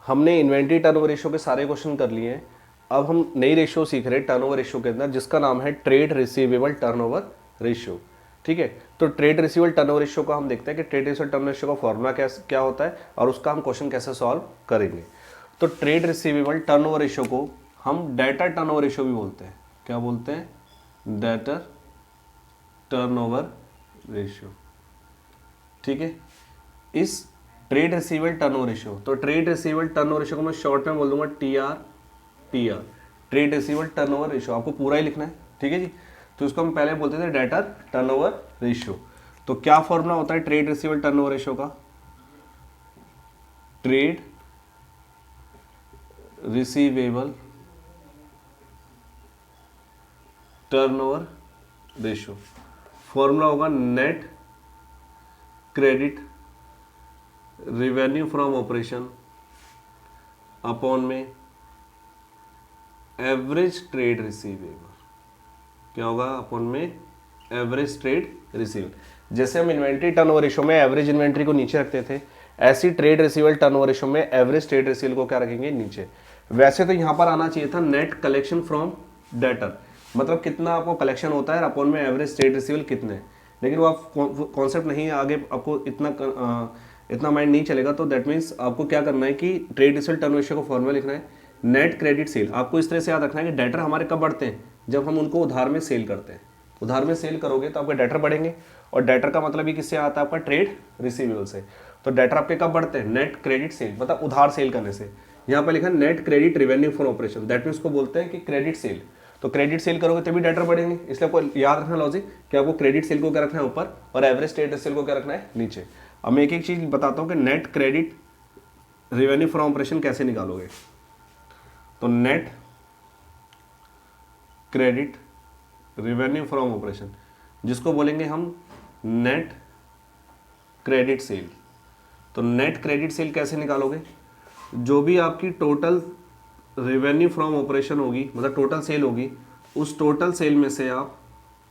हमने inventory turnover ratio के सारे क्वेश्चन कर लिए हैं। अब हम नई रेशियो सीख रहे हैं टर्नओवर रेशियो के अंदर, जिसका नाम है ट्रेड रिसीवेबल टर्नओवर रेशियो। ठीक है, तो ट्रेड रिसीवेबल टर्नओवर रेशियो का हम देखते हैं कि ट्रेड रिसीवेबल टर्नओवर रेशियो का फॉर्मूला क्या होता है और उसका हम क्वेश्चन कैसे सॉल्व करेंगे। तो ट्रेड रिसीवेबल टर्नओवर रेशियो को हम डेटर टर्नओवर रेशियो भी बोलते हैं। क्या बोलते हैं? Debtor turnover ratio. ठीक है, इस ट्रेड रिसीवेबल टर्नओवर रेशियो, तो ट्रेड रिसीवेबल टर्नओवर रेशियो को मैं शॉर्ट में बोल दूंगा TR, trade receivable turnover ratio. आपको पूरा ही लिखना है, ठीक है जी। तो इसको हम पहले बोलते थे डेटर टर्नओवर रेशियो। तो क्या फॉर्मूला होता है ट्रेड रिसीवेबल टर्नओवर रेशियो का? Trade receivable turnover ratio formula होगा net credit revenue from operation upon में एवरेज ट्रेड रिसीवेबल। क्या होगा? अपॉन में एवरेज ट्रेड रिसीवेबल। जैसे हम इन्वेंट्री टर्नओवर रेशियो में एवरेज इन्वेंट्री को नीचे रखते थे, ऐसी ट्रेड रिसीवेबल टर्नओवर रेशियो में एवरेज ट्रेड रिसीवेबल को क्या रखेंगे? नीचे। वैसे तो यहां पर आना चाहिए था नेट कलेक्शन फ्रॉम डेटर, मतलब कितना आपको कलेक्शन होता है अपॉन में एवरेज ट्रेड रिसीवेबल कितने, लेकिन वो आप कॉन्सेप्ट नहीं, आगे आपको इतना माइंड नहीं चलेगा। तो दैट मीन्स आपको क्या करना है कि ट्रेड रिसीवेबल टर्नओवर रेशियो का फॉर्मूला लिखना है नेट क्रेडिट सेल। आपको इस तरह से याद रखना है कि डेटर हमारे कब बढ़ते हैं? जब हम उनको उधार में सेल करते हैं। उधार में सेल करोगे तो आपके डेटर बढ़ेंगे, और डेटर का मतलब ही किससे आता है? आपका ट्रेड रिसीवेबल से। तो डेटर आपके कब बढ़ते हैं? नेट क्रेडिट सेल, मतलब उधार सेल करने से। यहाँ पर लिखा net credit revenue from operation, that means को बोलते हैं कि क्रेडिट सेल। तो क्रेडिट सेल करोगे तभी डेटर बढ़ेंगे, इसलिए आपको याद रखना लॉजिक कि आपको क्रेडिट सेल को क्या रखना है? ऊपर, और एवरेज ट्रेड सेल को क्या रखना है? नीचे। अब मैं एक एक चीज बताता हूँ कि net credit revenue from operation कैसे निकालोगे। तो net credit revenue from operation, जिसको बोलेंगे हम नेट क्रेडिट सेल। तो नेट क्रेडिट सेल कैसे निकालोगे? जो भी आपकी टोटल रेवेन्यू फ्रॉम ऑपरेशन होगी, मतलब टोटल सेल होगी, उस टोटल सेल में से आप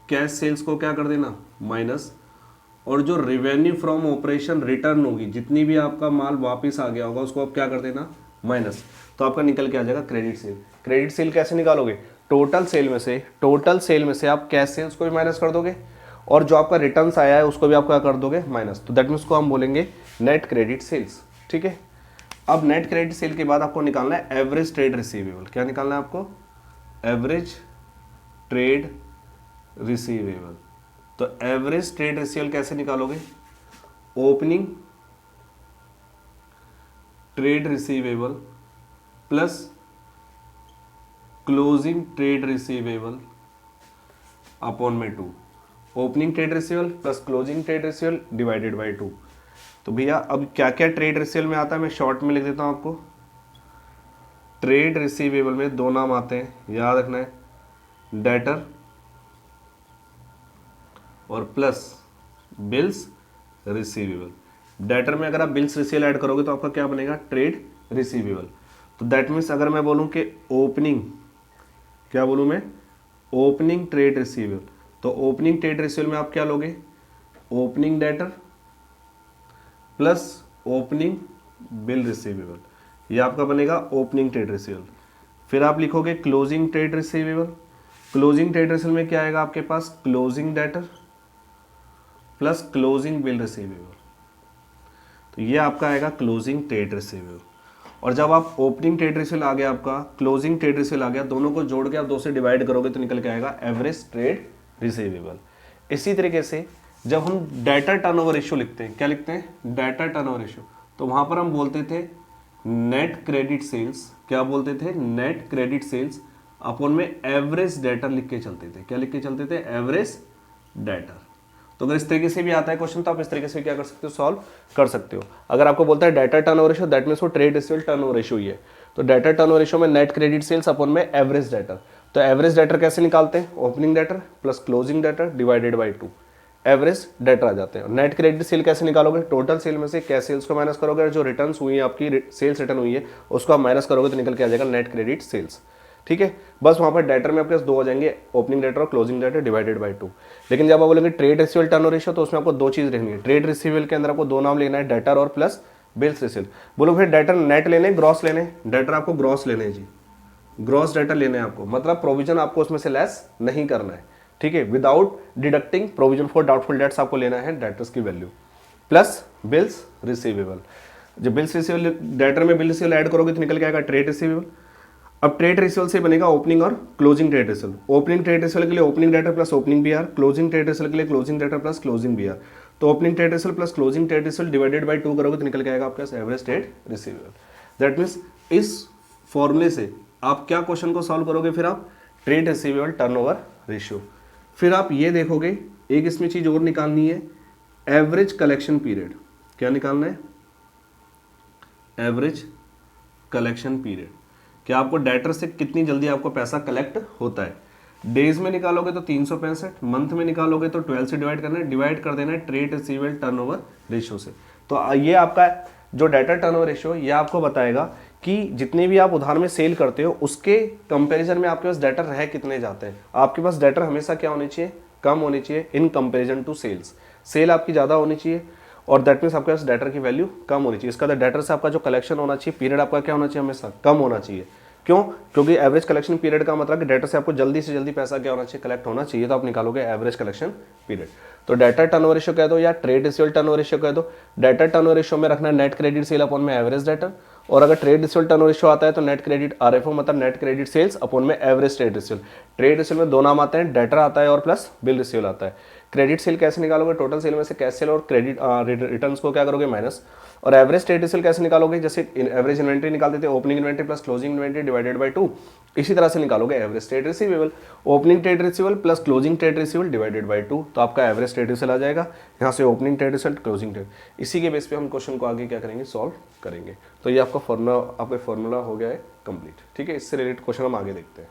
कैश सेल्स को क्या कर देना? माइनस, और जो रेवेन्यू फ्रॉम ऑपरेशन रिटर्न होगी, जितनी भी आपका माल वापस आ गया होगा, उसको आप क्या कर देना? माइनस। तो आपका निकल के आ जाएगा क्रेडिट सेल। क्रेडिट सेल कैसे निकालोगे? टोटल सेल में से आप कैश सेल्स को भी माइनस कर दोगे, और जो आपका रिटर्न्स आया है उसको भी आप क्या कर दोगे? माइनस। तो दैट मीन्स को हम बोलेंगे नेट क्रेडिट सेल्स। ठीक है, अब नेट क्रेडिट सेल के बाद आपको निकालना है एवरेज ट्रेड रिसीवेबल। क्या निकालना है आपको? Average trade receivable. तो एवरेज ट्रेड रिसीवेबल कैसे निकालोगे? Opening trade receivable plus closing trade receivable upon में 2। Opening trade receivable plus closing trade receivable divided by 2। तो भैया अब क्या क्या ट्रेड रिसीवेबल में आता है, मैं शॉर्ट में लिख देता हूं आपको। ट्रेड रिसीवेबल में दो नाम आते हैं, याद रखना है, डेटर और प्लस बिल्स रिसीवेबल। डेटर में अगर आप बिल्स रिसीवेबल ऐड करोगे तो आपका क्या बनेगा? Trade receivable. तो दैट मीन्स अगर मैं बोलूं कि ओपनिंग, क्या बोलूं मैं? Opening trade receivable. तो ओपनिंग ट्रेड रिसीवेबल में आप क्या लोगे? Opening debtor plus opening bill receivable, ये आपका बनेगा ओपनिंग ट्रेड रिसीवेबल। फिर आप लिखोगे closing trade receivable. Closing trade receivable में क्या आएगा आपके पास? Closing debtor plus closing bill receivable. तो ये आपका आएगा क्लोजिंग ट्रेड रिसीवेबल। और जब आप ओपनिंग ट्रेड रिसीवेबल आ गया, आपका क्लोजिंग ट्रेड रिसीवेबल आ गया, दोनों को जोड़ के आप 2 से डिवाइड करोगे तो निकल के आएगा एवरेज ट्रेड रिसीवेबल। इसी तरीके से जब हम डेटर टर्नओवर रेशियो लिखते हैं, क्या लिखते हैं? Debtor turnover ratio. तो वहां पर हम बोलते थे नेट क्रेडिट सेल्स। क्या बोलते थे? नेट क्रेडिट सेल्स अपॉन में एवरेज डेटर लिख के चलते थे। क्या लिख के चलते थे? Average debtor. तो अगर इस तरीके से भी आता है क्वेश्चन तो आप इस तरीके से क्या कर सकते हो? सॉल्व कर सकते हो। अगर आपको बोलता है debtor turnover ratio, that means वो ट्रेड रिसीवेबल टर्नओवर रेशियो ही है। तो डेटर टर्नओवर रेशियो में नेट क्रेडिट सेल्स अपॉन में एवरेज डेटर। तो एवरेज डेटर कैसे निकालते हैं? Opening debtor plus closing debtor divided by 2, average debtor आ जाते हैं। नेट क्रेडिट सेल कैसे निकालोगे? टोटल सेल में से कैश सेल्स को माइनस करोगे, और जो रिटर्न्स हुई है आपकी सेल्स रिटर्न हुई है उसको आप माइनस करोगे तो निकल के आ जाएगा नेट क्रेडिट सेल्स। ठीक है, बस वहां पर डेटर में आपके पास 2 आ जाएंगे, ओपनिंग डेटर और क्लोजिंग डेटर डिवाइडेड बाय 2। लेकिन जब आप बोलेंगे ट्रेड रिसीवेबल टर्नओवर रेशियो तो उसमें आपको 2 चीज लिखनी है। ट्रेड रिसीवेबल के अंदर आपको 2 नाम लिखना है, डेटर और प्लस बिल्स रिसीव। बोलो फिर डेटर नेट लेने ग्रॉस लेने, डेटर आपको ग्रॉस लेने हैं जी, ग्रॉस डेटर लेने हैं आपको, मतलब प्रोविजन आपको उसमें से लेस नहीं करना है, ठीक है, without deducting provision for doubtful debts आपको लेना है डेटर्स की वैल्यू, प्लस बिल्स रिसीवेबल। जब बिल्स रिसीवेबल डेटर में बिल रिसीवेबल ऐड करोगे तो निकल के आएगा ट्रेड रिसीवेबल। अब ट्रेड रिसीवेबल से बनेगा ओपनिंग और closing trade receivable. Opening trade receivable के लिए opening debtor plus opening BR, closing trade receivable के लिए closing debtor plus closing BR. तो opening trade receivable plus closing trade receivable divided by 2 करोगे तो निकल के आएगा आपके पास average trade receivable. That means इस फॉर्मूले से आप क्या क्वेश्चन को सॉल्व करोगे, फिर आप ट्रेड रिसीवेबल टर्नओवर रेशियो। फिर आप ये देखोगे एक इसमें चीज और निकालनी है, एवरेज कलेक्शन पीरियड। क्या निकालना है? Average collection period. क्या आपको डेटर से कितनी जल्दी आपको पैसा कलेक्ट होता है। डेज में निकालोगे तो 365, मंथ में निकालोगे तो 12 से डिवाइड करना है, डिवाइड कर देना है ट्रेड रिसीवेबल टर्नओवर रेशियो से। तो ये आपका जो डेटर टर्नओवर रेशियो ये आपको बताएगा कि जितने भी आप उधार में सेल करते हो उसके कंपैरिजन में आपके पास डेटर रह कितने जाते हैं। आपके पास डेटर हमेशा क्या होनी चाहिए? कम होनी चाहिए in comparison to sales. Sale आपकी ज़्यादा होनी चाहिए और दैट मीन्स आपके पास डेटर की वैल्यू कम होनी चाहिए। इसका डेटर से आपका जो कलेक्शन होना चाहिए पीरियड आपका क्या होना चाहिए? हमेशा कम होना चाहिए। क्यों? क्योंकि एवरेज कलेक्शन पीरियड का मतलब कि डेटर से आपको जल्दी से जल्दी पैसा क्या होना चाहिए? कलेक्ट होना चाहिए। तो आप निकालोगे एवरेज कलेक्शन पीरियड। तो डेटर टर्नओवर रेशियो कह दो या ट्रेड रिसीवेबल टर्नओवर रेशियो कह दो। डेटर टर्नओवर रेशियो में रखना है नेट क्रेडिट सेल अपॉन में एवरेज डेटर, और अगर ट्रेड रिसीवेबल टर्नओवर रेशियो आता है तो नेट क्रेडिट आरएफओ मतलब नेट क्रेडिट सेल्स अपॉन में average trade receivable. Trade receivable में दो नाम आते हैं, डेटर आता है और प्लस बिल रिसीवेबल आता है। क्रेडिट सेल कैसे निकालोगे? टोटल सेल में से कैश सेल और क्रेडिट रिटर्न्स को क्या करोगे? माइनस। और एवरेज ट्रेड रिसीवेबल कैसे निकालोगे? जैसे एवरेज इन्वेंट्री निकालते थे, opening inventory plus closing inventory divided by 2, इसी तरह से निकालोगे average trade receivable. Opening trade receivable plus closing trade receivable divided by 2, तो आपका एवरेज ट्रेड रिसीवेबल आ जाएगा। यहाँ से opening trade receivable, closing trade, इसी के बेस पे हम क्वेश्चन को आगे क्या करेंगे? सॉल्व करेंगे। तो ये आपका फॉर्मूला हो गया है कंप्लीट। ठीक है, इससे रिलेटेड क्वेश्चन हम आगे देखते हैं।